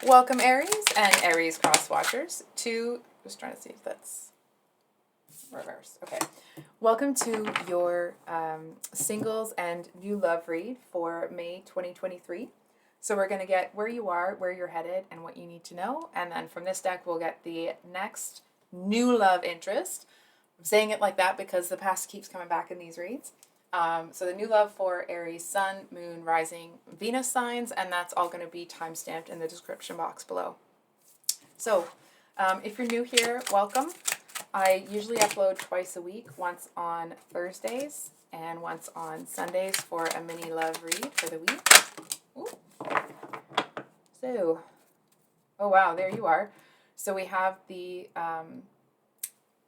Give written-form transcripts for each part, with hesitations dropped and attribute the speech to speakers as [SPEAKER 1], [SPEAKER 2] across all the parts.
[SPEAKER 1] Welcome Aries and Aries cross watchers to, just trying to see if that's reverse. Okay. Welcome to your singles and new love read for May 2023. So we're going to get where you are, where you're headed, and what you need to know. And then from this deck, we'll get the next new love interest. I'm saying it like that because the past keeps coming back in these reads. So the new love for Aries Sun, Moon, Rising, Venus signs, and that's all going to be time-stamped in the description box below. So if you're new here, welcome. I usually upload twice a week, once on Thursdays and once on Sundays for a mini love read for the week. Ooh. So, oh wow, there you are. So we have the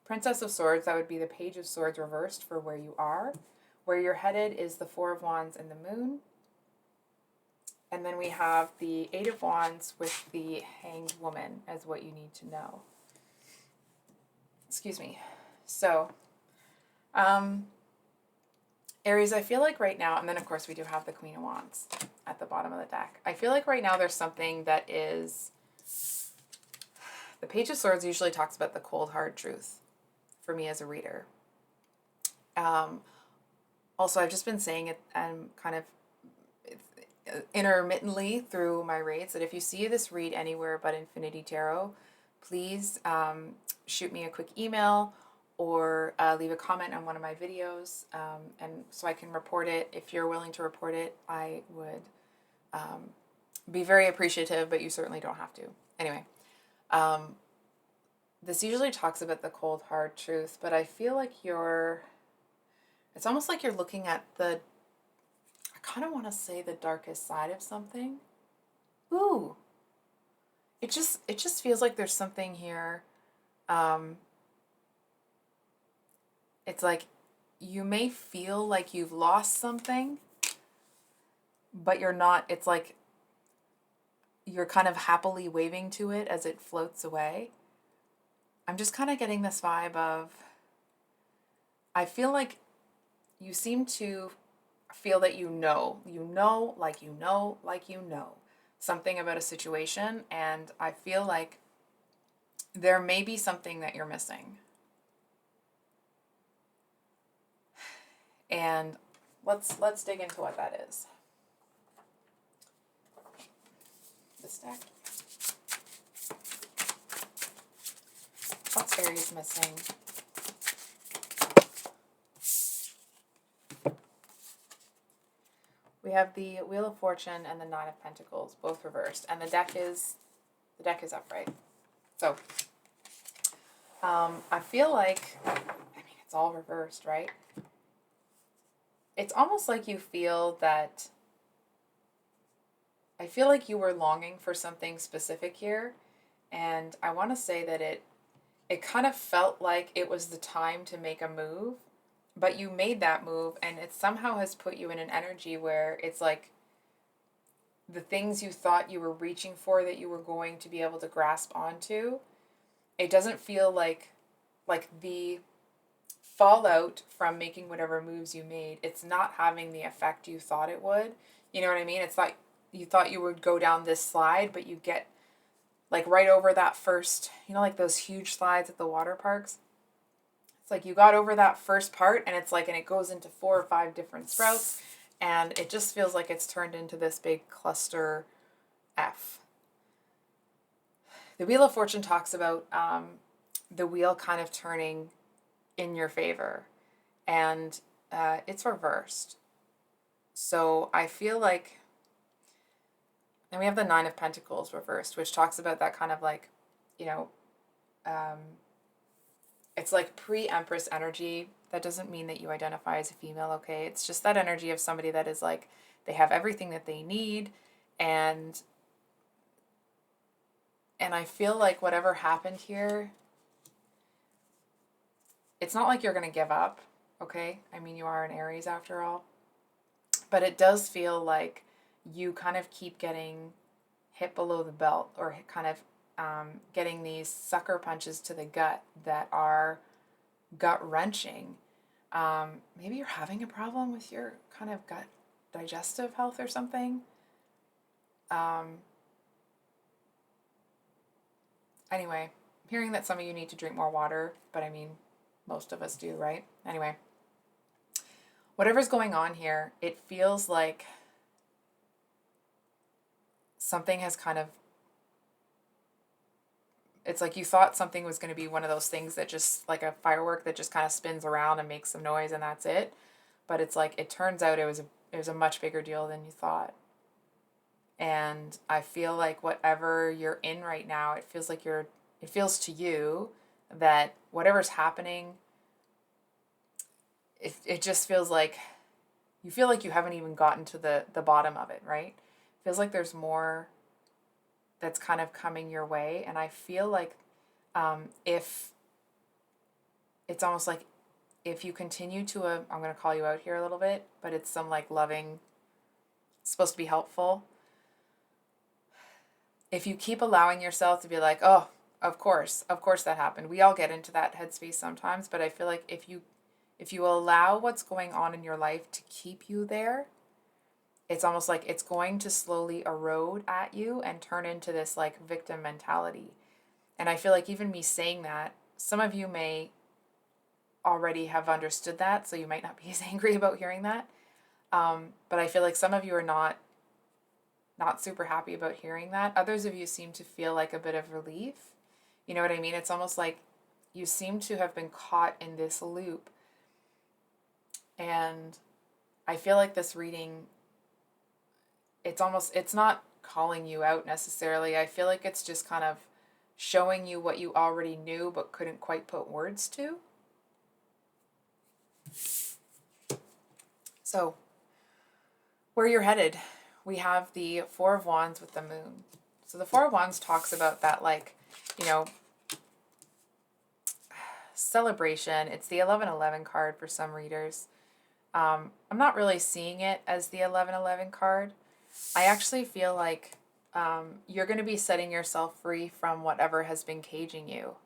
[SPEAKER 1] Princess of Swords, that would be the Page of Swords reversed for where you are. Where you're headed is the Four of Wands and the Moon. And then we have the Eight of Wands with the Hanged Woman as what you need to know. Excuse me. So, Aries, I feel like right now, and then of course we do have the Queen of Wands at the bottom of the deck. I feel like right now there's something that is, the Page of Swords usually talks about the cold, hard truth for me as a reader. Also, I've just been saying it kind of intermittently through my reads that if you see this read anywhere but Infinity Tarot, please shoot me a quick email or leave a comment on one of my videos, and so I can report it. If you're willing to report it, I would be very appreciative, but you certainly don't have to. Anyway, this usually talks about the cold, hard truth, but I feel like it's almost like you're looking at I kind of want to say the darkest side of something. Ooh. It just feels like there's something here. It's like you may feel like you've lost something, but you're not. It's like you're kind of happily waving to it as it floats away. I'm just kind of getting this vibe of, I feel like you seem to feel that you know something about a situation, and I feel like there may be something that you're missing. And let's dig into what that is. This deck. What's Aries missing? We have the Wheel of Fortune and the Nine of Pentacles, both reversed, and the deck is upright. So, I feel like, it's all reversed, right? It's almost like you feel that, I feel like you were longing for something specific here, and I want to say that it kind of felt like it was the time to make a move, but you made that move, and it somehow has put you in an energy where it's like the things you thought you were reaching for that you were going to be able to grasp onto, it doesn't feel like the fallout from making whatever moves you made, it's not having the effect you thought it would. You know what I mean? It's like you thought you would go down this slide, but you get like right over that first, like those huge slides at the water parks. It's like you got over that first part, and it's like, and it goes into 4 or 5 different sprouts, and it just feels like it's turned into this big cluster F. The Wheel of Fortune talks about the wheel kind of turning in your favor, and it's reversed. So I feel like, and we have the Nine of Pentacles reversed, which talks about that kind of like, it's like pre-Empress energy. That doesn't mean that you identify as a female, okay? It's just that energy of somebody that is like, they have everything that they need, and I feel like whatever happened here, it's not like you're going to give up, okay? I mean, you are an Aries after all. But it does feel like you kind of keep getting hit below the belt, or kind of getting these sucker punches to the gut that are gut-wrenching. Maybe you're having a problem with your kind of gut digestive health or something. Anyway, I'm hearing that some of you need to drink more water, but I mean, most of us do, right? Anyway, whatever's going on here, it feels like something has kind of, it's like you thought something was going to be one of those things that just like a firework that just kind of spins around and makes some noise and that's it. But it's like, it turns out it was a much bigger deal than you thought. And I feel like whatever you're in right now, it feels to you that whatever's happening, it just feels like you feel like you haven't even gotten to the bottom of it, right? It feels like there's more that's kind of coming your way. And I feel like if it's almost like if you continue to, I'm going to call you out here a little bit, but it's some like loving, it's supposed to be helpful. If you keep allowing yourself to be like, oh, of course that happened. We all get into that headspace sometimes, but I feel like if you allow what's going on in your life to keep you there, it's almost like it's going to slowly erode at you and turn into this like victim mentality. And I feel like even me saying that, some of you may already have understood that, so you might not be as angry about hearing that. But I feel like some of you are not super happy about hearing that. Others of you seem to feel like a bit of relief. You know what I mean? It's almost like you seem to have been caught in this loop. And I feel like this reading, it's not calling you out necessarily. I feel like it's just kind of showing you what you already knew but couldn't quite put words to. So, where you're headed, we have the Four of Wands with the Moon. So the Four of Wands talks about that, like, you know, celebration. It's the 1111 card for some readers. I'm not really seeing it as the 1111 card. I actually feel like you're going to be setting yourself free from whatever has been caging you.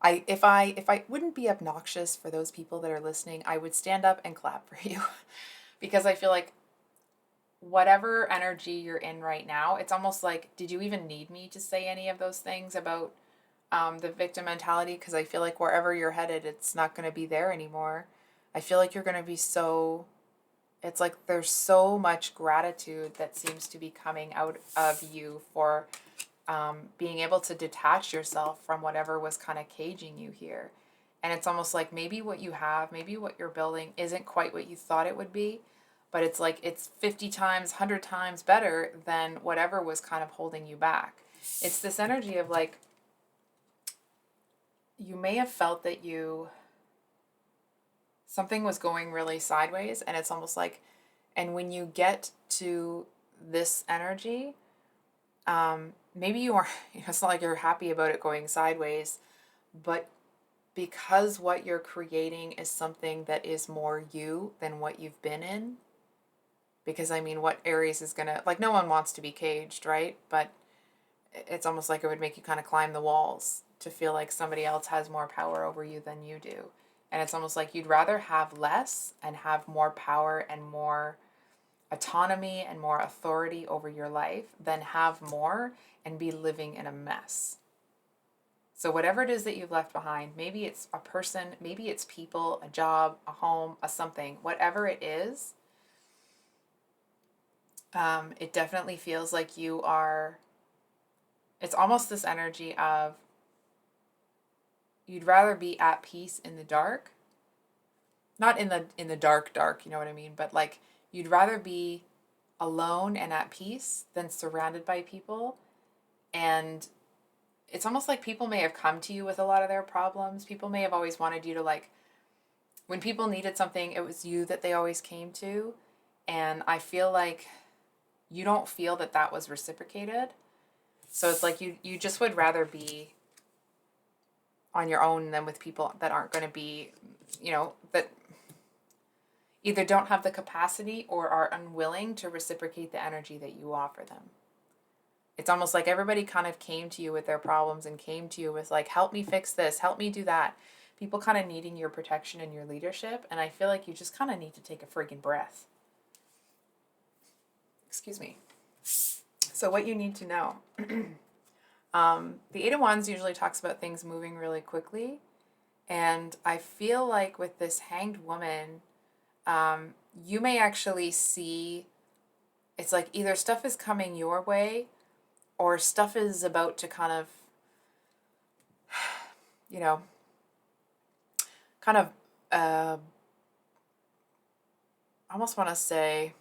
[SPEAKER 1] If I wouldn't be obnoxious for those people that are listening, I would stand up and clap for you because I feel like whatever energy you're in right now, it's almost like, did you even need me to say any of those things about the victim mentality? Because I feel like wherever you're headed, it's not going to be there anymore. I feel like you're going to be so, it's like there's so much gratitude that seems to be coming out of you for being able to detach yourself from whatever was kind of caging you here. And it's almost like maybe what you have, maybe what you're building isn't quite what you thought it would be, but it's like it's 50 times, 100 times better than whatever was kind of holding you back. It's this energy of like, you may have felt that something was going really sideways, and it's almost like, and when you get to this energy, maybe you are, it's not like you're happy about it going sideways, but because what you're creating is something that is more you than what you've been in. Because I mean, what Aries is gonna, like, no one wants to be caged, right? But it's almost like it would make you kind of climb the walls to feel like somebody else has more power over you than you do. And it's almost like you'd rather have less and have more power and more autonomy and more authority over your life than have more and be living in a mess. So whatever it is that you've left behind, maybe it's a person, maybe it's people, a job, a home, a something, whatever it is, it definitely feels like you are, it's almost this energy of you'd rather be at peace in the dark, not in the dark, you know what I mean, but like you'd rather be alone and at peace than surrounded by people. And it's almost like people may have come to you with a lot of their problems. People may have always wanted you to, like, when people needed something, it was you that they always came to. And I feel like you don't feel that that was reciprocated. So it's like you just would rather be on your own than with people that aren't going to be, that either don't have the capacity or are unwilling to reciprocate the energy that you offer them. It's almost like everybody kind of came to you with their problems and came to you with like, help me fix this, help me do that. People kind of needing your protection and your leadership. And I feel like you just kind of need to take a freaking breath. Excuse me. So what you need to know, The Eight of Wands usually talks about things moving really quickly. And I feel like with this Hanged Woman, you may actually see it's like either stuff is coming your way or stuff is about to kind of, you know, kind of, I almost want to say,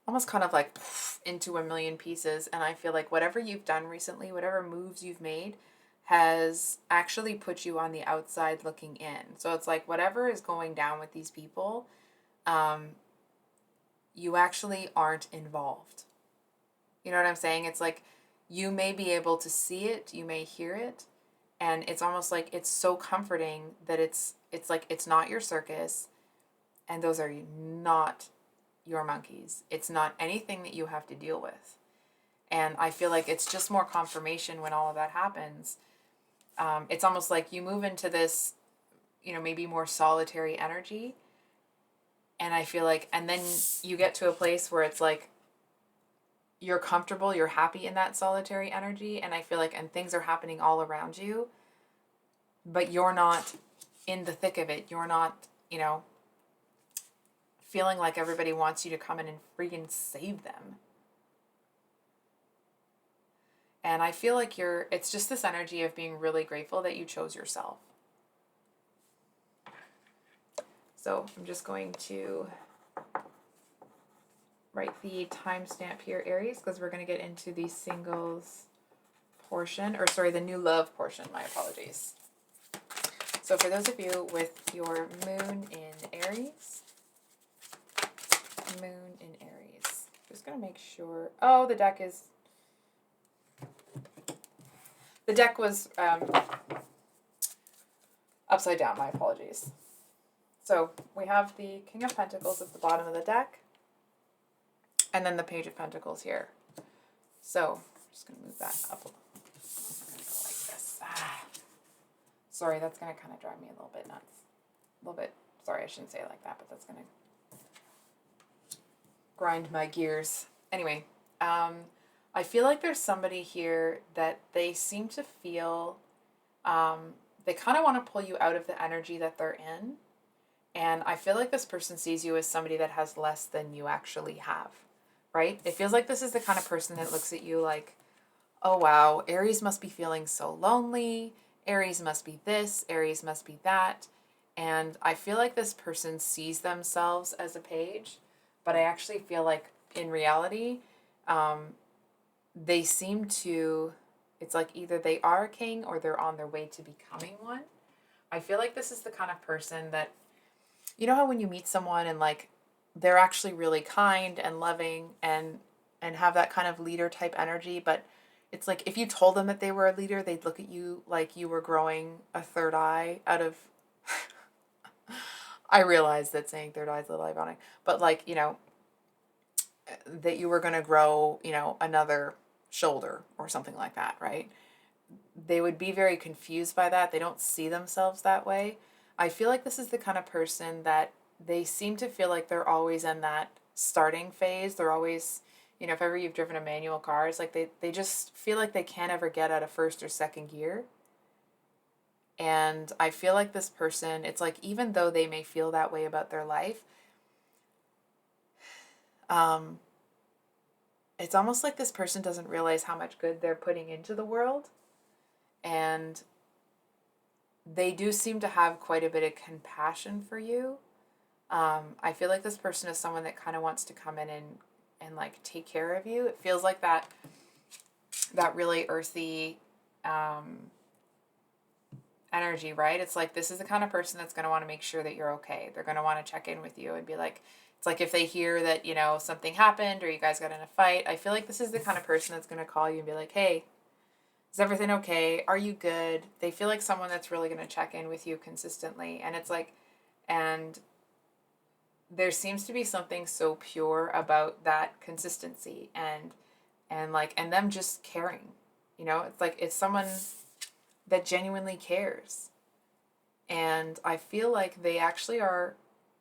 [SPEAKER 1] almost kind of like into a million pieces. And I feel like whatever you've done recently, whatever moves you've made, has actually put you on the outside looking in. So it's like whatever is going down with these people, you actually aren't involved. You know what I'm saying? It's like you may be able to see it, you may hear it, and it's almost like it's so comforting that it's like it's not your circus, and those are not your monkeys. It's not anything that you have to deal with. And I feel like it's just more confirmation when all of that happens. It's almost like you move into this, maybe more solitary energy. And I feel like, and then you get to a place where it's like, you're comfortable, you're happy in that solitary energy. And I feel like, and things are happening all around you, but you're not in the thick of it. You're not, feeling like everybody wants you to come in and freaking save them. And I feel like it's just this energy of being really grateful that you chose yourself. So I'm just going to write the timestamp here, Aries, because we're going to get into the singles portion, or sorry, the new love portion, my apologies. So for those of you with your moon in Aries, just going to make sure, the deck was upside down, my apologies. So we have the King of Pentacles at the bottom of the deck, and then the Page of Pentacles here. So I'm just going to move that up a little. I'm going to go like this. Sorry, that's going to kind of drive me a little bit nuts. A little bit, sorry, I shouldn't say it like that, but that's going to grind my gears. Anyway, I feel like there's somebody here that they seem to feel, they kind of want to pull you out of the energy that they're in. And I feel like this person sees you as somebody that has less than you actually have, right? It feels like this is the kind of person that looks at you like, oh, wow, Aries must be feeling so lonely. Aries must be this. Aries must be that. And I feel like this person sees themselves as a page, but I actually feel like in reality, they seem to, it's like either they are a king or they're on their way to becoming one. I feel like this is the kind of person that, you know how when you meet someone and like they're actually really kind and loving and have that kind of leader type energy, but it's like if you told them that they were a leader, they'd look at you like you were growing a third eye out of I realize that saying third eye is a little ironic, but like, that you were going to grow, another shoulder or something like that, right? They would be very confused by that. They don't see themselves that way. I feel like this is the kind of person that they seem to feel like they're always in that starting phase. They're always, if ever you've driven a manual car, it's like they just feel like they can't ever get out of first or second gear. And I feel like this person, it's like even though they may feel that way about their life, it's almost like this person doesn't realize how much good they're putting into the world. And they do seem to have quite a bit of compassion for you. I feel like this person is someone that kind of wants to come in and like take care of you. It feels like that really earthy energy, right? It's like this is the kind of person that's going to want to make sure that you're okay. They're going to want to check in with you and be like, it's like if they hear that, something happened or you guys got in a fight, I feel like this is the kind of person that's going to call you and be like, hey, is everything okay? Are you good? They feel like someone that's really going to check in with you consistently. And it's like, and there seems to be something so pure about that consistency and them just caring, it's like, it's someone that genuinely cares. And I feel like they actually are,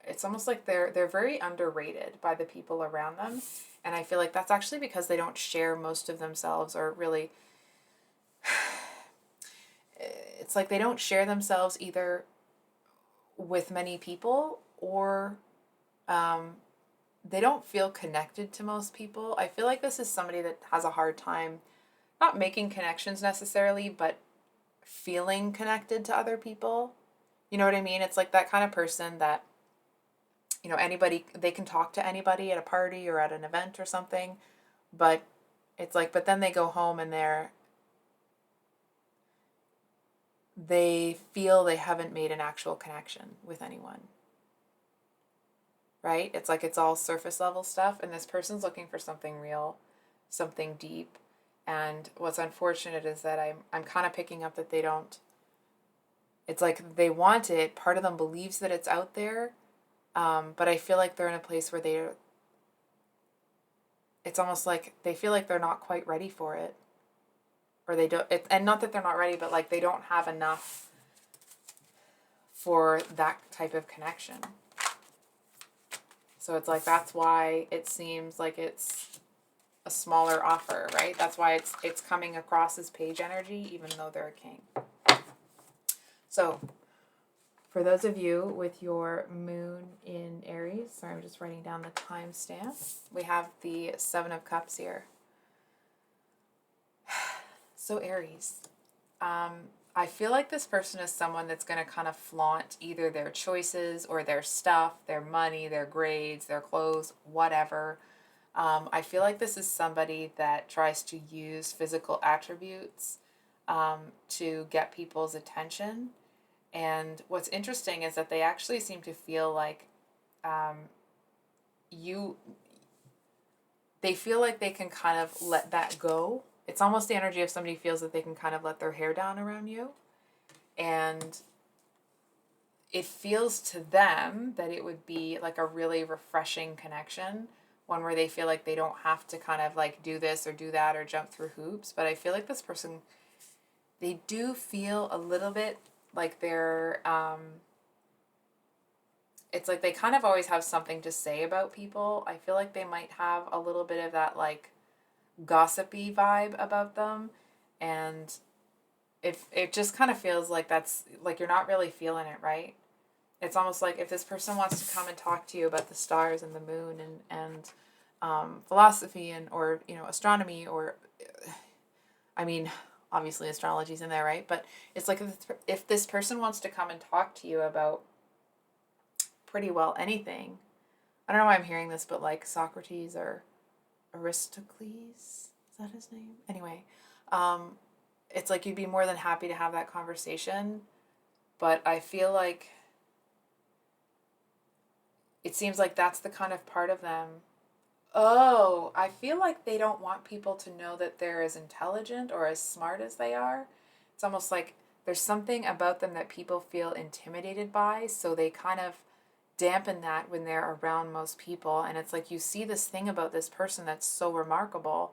[SPEAKER 1] it's almost like they're very underrated by the people around them. And I feel like that's actually because they don't share most of themselves or really, it's like they don't share themselves either with many people, or um, they don't feel connected to most people. I feel like this is somebody that has a hard time not making connections necessarily, but feeling connected to other people. You know what I mean? It's like that kind of person that, you know, anybody, they can talk to anybody at a party or at an event or something, but it's like, but then they go home and they feel they haven't made an actual connection with anyone. Right? It's like it's all surface level stuff, and this person's looking for something real, something deep. And what's unfortunate is that I'm kind of picking up that they don't. It's like they want it. Part of them believes that it's out there, but I feel like they're in a place where they. It's almost like they feel like they're not quite ready for it, or they don't. And not that they're not ready, but like they don't have enough for that type of connection. So it's like that's why it seems like it's a smaller offer, right? That's why it's coming across as page energy, even though they're a king. So for those of you with your moon in Aries, sorry, I'm just writing down the timestamp. We have the Seven of Cups here. So Aries, I feel like this person is someone that's going to kind of flaunt either their choices or their stuff, their money, their grades, their clothes, whatever. I feel like this is somebody that tries to use physical attributes to get people's attention. And what's interesting is that they actually seem to feel like you, they feel like they can kind of let that go. It's almost the energy of somebody feels that they can kind of let their hair down around you. And it feels to them that it would be like a really refreshing connection, one where they feel like they don't have to kind of like do this or do that or jump through hoops. But I feel like this person, they do feel a little bit like they're, it's like they kind of always have something to say about people. I feel like they might have a little bit of that like gossipy vibe about them, and it just kind of feels like that's like you're not really feeling it, right? It's almost like if this person wants to come and talk to you about the stars and the moon and philosophy and or you know astronomy or I mean obviously astrology's in there, right? But it's like if this person wants to come and talk to you about pretty well anything. I don't know why I'm hearing this, but like Socrates or Aristocles, is that his name? Anyway, it's like you'd be more than happy to have that conversation, but I feel like it seems like that's the kind of part of them. Oh, I feel like they don't want people to know that they're as intelligent or as smart as they are. It's almost like there's something about them that people feel intimidated by, so they kind of dampen that when they're around most people. And it's like you see this thing about this person that's so remarkable,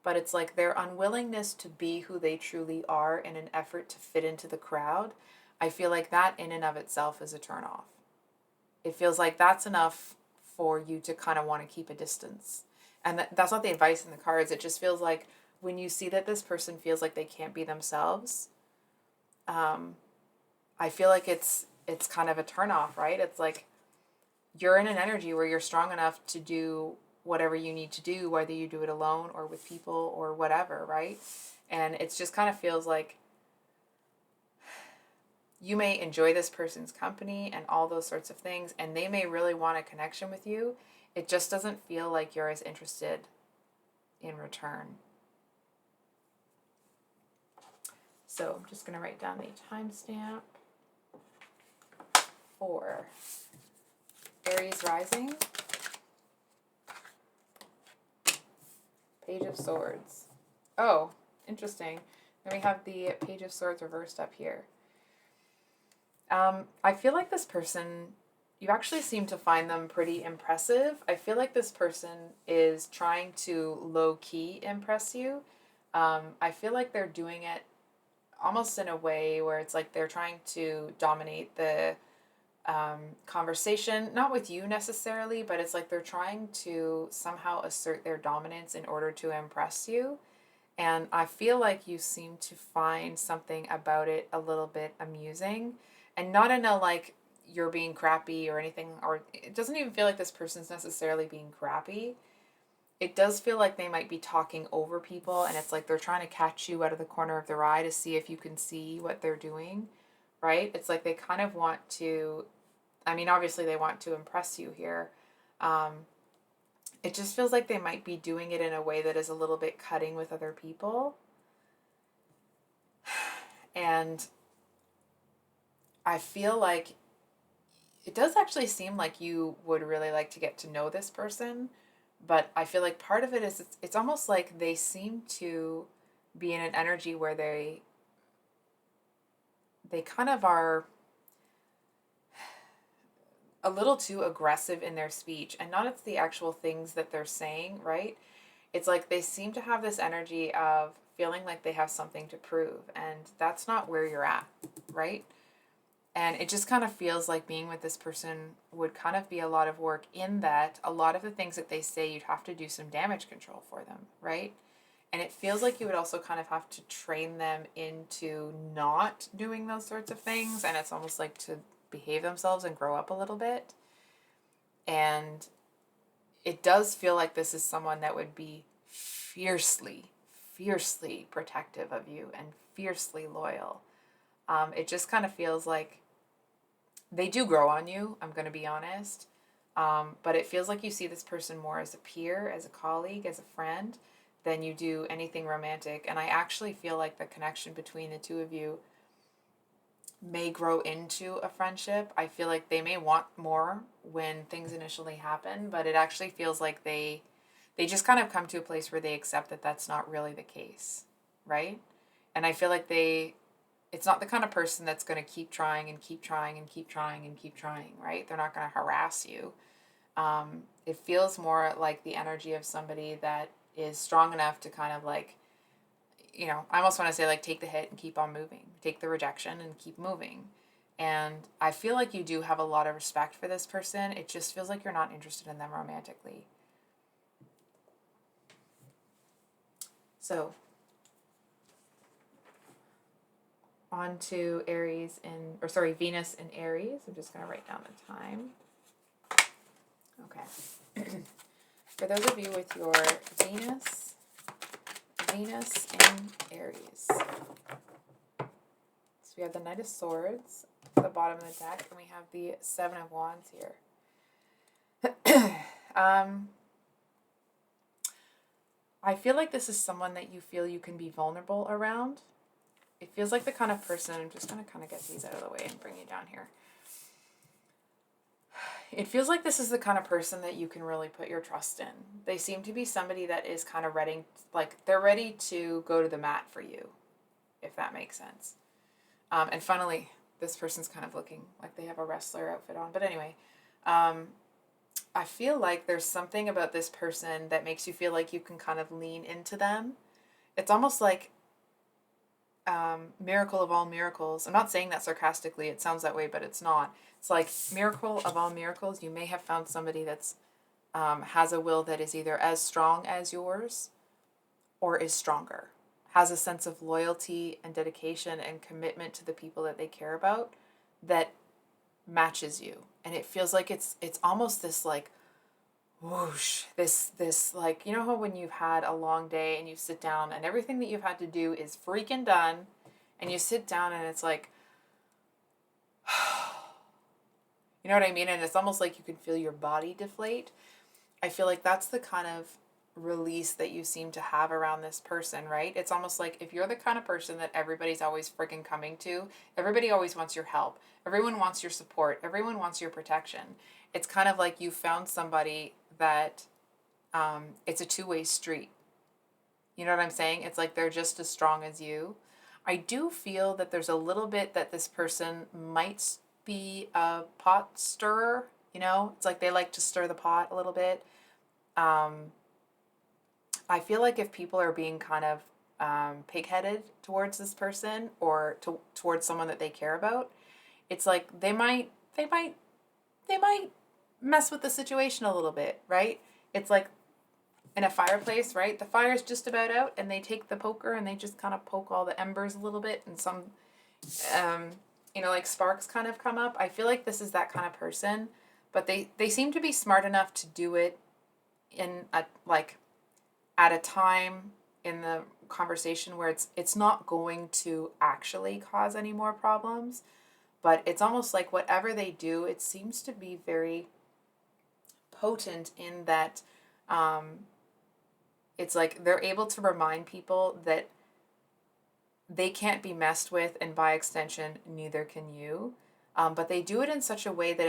[SPEAKER 1] but it's like their unwillingness to be who they truly are in an effort to fit into the crowd. I feel like that in and of itself is a turnoff. It feels like that's enough for you to kind of want to keep a distance. And that's not the advice in the cards. It just feels like when you see that this person feels like they can't be themselves, I feel like it's kind of a turnoff, right? It's like you're in an energy where you're strong enough to do whatever you need to do, whether you do it alone or with people or whatever, right? And it just kind of feels like you may enjoy this person's company and all those sorts of things, and they may really want a connection with you. It just doesn't feel like you're as interested in return. So I'm just going to write down the timestamp for Aries Rising. Page of Swords. Oh, interesting. Then we have the Page of Swords reversed up here. I feel like this person, you actually seem to find them pretty impressive. I feel like this person is trying to low-key impress you. I feel like they're doing it almost in a way where it's like they're trying to dominate the conversation, not with you necessarily, but it's like they're trying to somehow assert their dominance in order to impress you. And I feel like you seem to find something about it a little bit amusing, and not in a like you're being crappy or anything, or it doesn't even feel like this person's necessarily being crappy. It does feel like they might be talking over people, and it's like they're trying to catch you out of the corner of their eye to see if you can see what they're doing, right? It's like they kind of want to, I mean, obviously they want to impress you here. Um, it just feels like they might be doing it in a way that is a little bit cutting with other people. And I feel like it does actually seem like you would really like to get to know this person, but I feel like part of it is it's almost like they seem to be in an energy where they kind of are a little too aggressive in their speech, and not it's the actual things that they're saying, right? It's like they seem to have this energy of feeling like they have something to prove, and that's not where you're at, right? And it just kind of feels like being with this person would kind of be a lot of work, in that a lot of the things that they say, you'd have to do some damage control for them, right? And it feels like you would also kind of have to train them into not doing those sorts of things. And it's almost like to behave themselves and grow up a little bit. And it does feel like this is someone that would be fiercely, fiercely protective of you and fiercely loyal. It just kind of feels like they do grow on you, I'm going to be honest. But it feels like you see this person more as a peer, as a colleague, as a friend, than you do anything romantic. And I actually feel like the connection between the two of you may grow into a friendship. I feel like they may want more when things initially happen, but it actually feels like they just kind of come to a place where they accept that that's not really the case, right? And I feel like it's not the kind of person that's going to keep trying and keep trying and keep trying and keep trying, right? They're not going to harass you. It feels more like the energy of somebody that is strong enough to kind of like, I almost want to say like take the hit and keep on moving, take the rejection and keep moving. And I feel like you do have a lot of respect for this person. It just feels like you're not interested in them romantically. So, on to Venus in Aries. I'm just going to write down the time. Okay. For those of you with your Venus in Aries. So we have the Knight of Swords at the bottom of the deck, and we have the Seven of Wands here. I feel like this is someone that you feel you can be vulnerable around. It feels like the kind of person, I'm just going to kind of get these out of the way and bring you down here. It feels like this is the kind of person that you can really put your trust in. They seem to be somebody that is kind of ready, like they're ready to go to the mat for you, if that makes sense. And finally, this person's kind of looking like they have a wrestler outfit on. But anyway, I feel like there's something about this person that makes you feel like you can kind of lean into them. It's almost like miracle of all miracles. I'm not saying that sarcastically. It sounds that way, but it's not. It's like miracle of all miracles. You may have found somebody that's has a will that is either as strong as yours or is stronger, has a sense of loyalty and dedication and commitment to the people that they care about that matches you. And it feels like it's almost this like whoosh, this like, you know how when you've had a long day and you sit down and everything that you've had to do is freaking done, and you sit down and it's like, you know what I mean? And it's almost like you can feel your body deflate. I feel like that's the kind of release that you seem to have around this person, right? It's almost like if you're the kind of person that everybody's always freaking coming to, everybody always wants your help, everyone wants your support, everyone wants your protection. It's kind of like you found somebody that it's a two-way street. You know what I'm saying? It's like they're just as strong as you. I do feel that there's a little bit that this person might be a pot stirrer, It's like they like to stir the pot a little bit. I feel like if people are being kind of pig-headed towards this person or towards someone that they care about, it's like they might mess with the situation a little bit, right? It's like in a fireplace, right? The fire's just about out, and they take the poker and they just kind of poke all the embers a little bit, and some, um, like sparks kind of come up. I feel like this is that kind of person, but they seem to be smart enough to do it in a like at a time in the conversation where it's not going to actually cause any more problems, but it's almost like whatever they do, it seems to be very potent in that, um, it's like they're able to remind people that they can't be messed with, and by extension, neither can you. But they do it in such a way that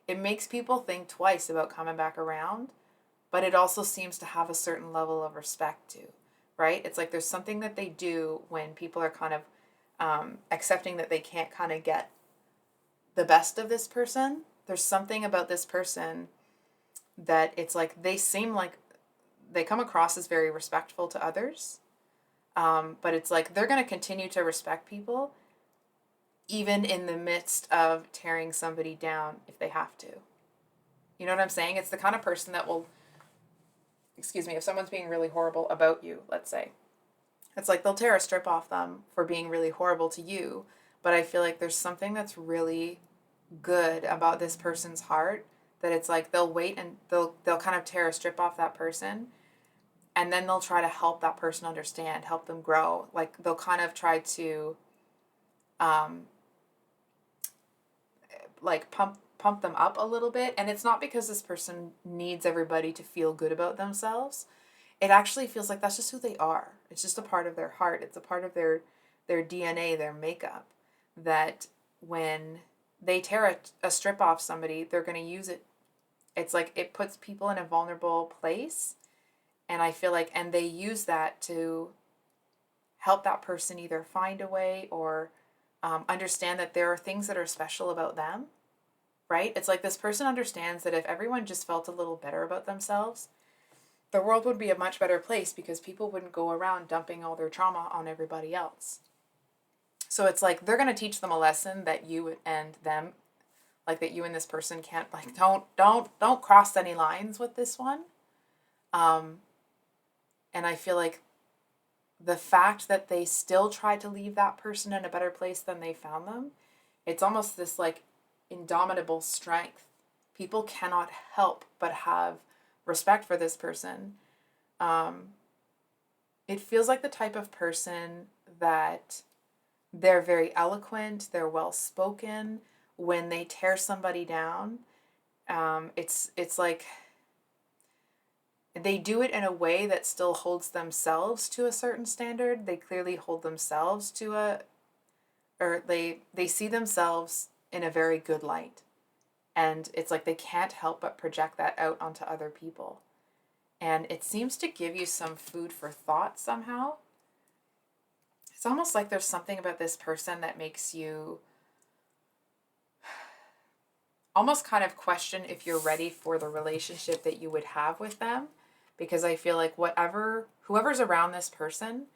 [SPEAKER 1] it makes people think twice about coming back around, but it also seems to have a certain level of respect too, right? It's like there's something that they do when people are kind of accepting that they can't kind of get the best of this person. There's something about this person that it's like they seem like they come across as very respectful to others, but it's like they're going to continue to respect people even in the midst of tearing somebody down if they have to. You know what I'm saying? It's the kind of person that will, excuse me, if someone's being really horrible about you, let's say, it's like they'll tear a strip off them for being really horrible to you, but I feel like there's something that's really good about this person's heart, that it's like they'll wait and they'll kind of tear a strip off that person, and then they'll try to help that person understand, help them grow. Like they'll kind of try to um like pump them up a little bit, and it's not because this person needs everybody to feel good about themselves. It actually feels like that's just who they are. It's just a part of their heart. It's a part of their DNA, their makeup, that when they tear a strip off somebody, they're going to use it. It's like it puts people in a vulnerable place, and I feel like, and they use that to help that person either find a way or understand that there are things that are special about them, right? It's like this person understands that if everyone just felt a little better about themselves, the world would be a much better place, because people wouldn't go around dumping all their trauma on everybody else. So it's like they're going to teach them a lesson that you and them, like that you and this person can't, like, don't cross any lines with this one. Um, and I feel like the fact that they still try to leave that person in a better place than they found them, it's almost this like indomitable strength. People cannot help but have respect for this person. Um, it feels like the type of person that they're very eloquent, they're well spoken. When they tear somebody down, it's like they do it in a way that still holds themselves to a certain standard. They clearly hold themselves to or they see themselves in a very good light. And it's like they can't help but project that out onto other people. And it seems to give you some food for thought somehow. It's almost like there's something about this person that makes you almost kind of question if you're ready for the relationship that you would have with them. Because I feel like whoever's around this person,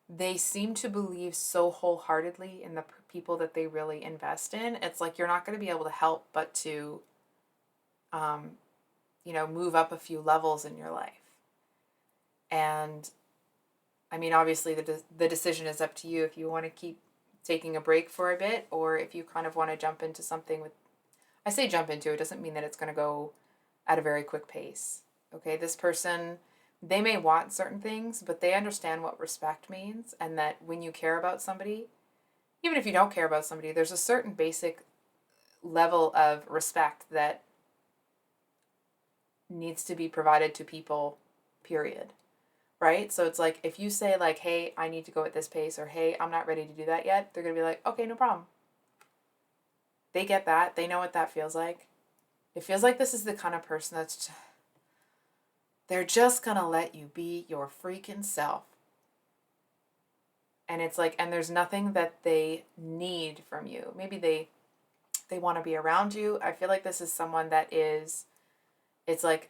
[SPEAKER 1] they seem to believe so wholeheartedly in the people that they really invest in. It's like you're not going to be able to help but to, um, move up a few levels in your life. And I mean, obviously, the decision is up to you if you want to keep taking a break for a bit, or if you kind of want to jump into something with. I say jump into it doesn't mean that it's going to go at a very quick pace. Okay, this person, they may want certain things, but they understand what respect means, and that when you care about somebody, even if you don't care about somebody, there's a certain basic level of respect that needs to be provided to people, period. Right? So it's like if you say like, hey, I need to go at this pace, or hey, I'm not ready to do that yet, they're going to be like, okay, no problem. They get that. They know what that feels like. It feels like this is the kind of person they're just going to let you be your freaking self. And it's like, and there's nothing that they need from you. Maybe they want to be around you. I feel like this is someone that is, it's like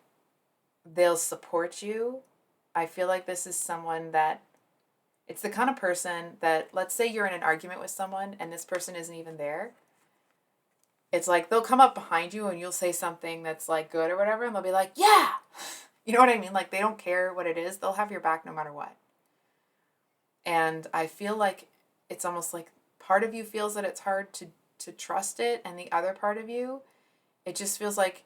[SPEAKER 1] they'll support you. I feel like this is someone that, it's the kind of person that, let's say you're in an argument with someone and this person isn't even there. It's like they'll come up behind you and you'll say something that's like good or whatever, and they'll be like, yeah. You know what I mean? Like they don't care what it is. They'll have your back no matter what. And I feel like it's almost like part of you feels that it's hard to trust it, and the other part of you, it just feels like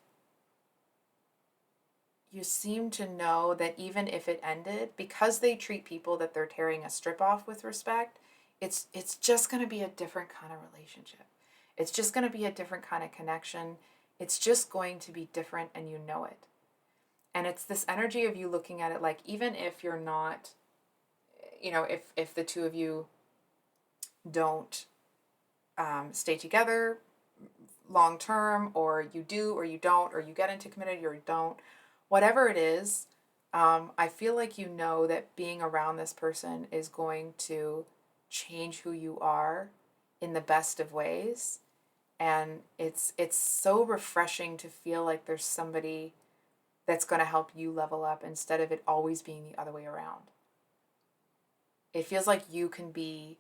[SPEAKER 1] you seem to know that even if it ended, because they treat people that they're tearing a strip off with respect, it's just going to be a different kind of relationship. It's just going to be a different kind of connection. It's just going to be different, and you know it. And it's this energy of you looking at it like, even if you're not, if the two of you don't stay together long term, or you do or you don't, or you get into committed or you don't, whatever it is, I feel like you know that being around this person is going to change who you are in the best of ways. And it's so refreshing to feel like there's somebody that's going to help you level up instead of it always being the other way around. It feels like you can be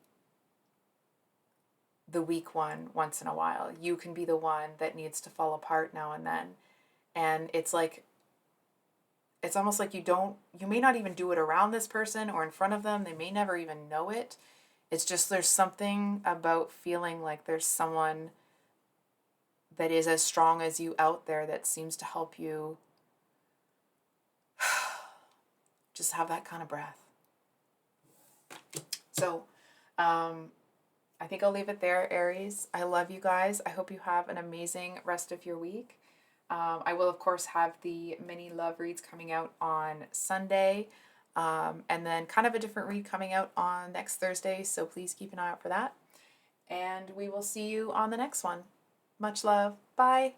[SPEAKER 1] the weak one once in a while. You can be the one that needs to fall apart now and then. And it's like, it's almost like you may not even do it around this person or in front of them. They may never even know it. It's just there's something about feeling like there's someone that is as strong as you out there that seems to help you just have that kind of breath. So, I think I'll leave it there, Aries. I love you guys. I hope you have an amazing rest of your week. I will, of course, have the mini love reads coming out on Sunday, and then kind of a different read coming out on next Thursday, so please keep an eye out for that. And we will see you on the next one. Much love. Bye.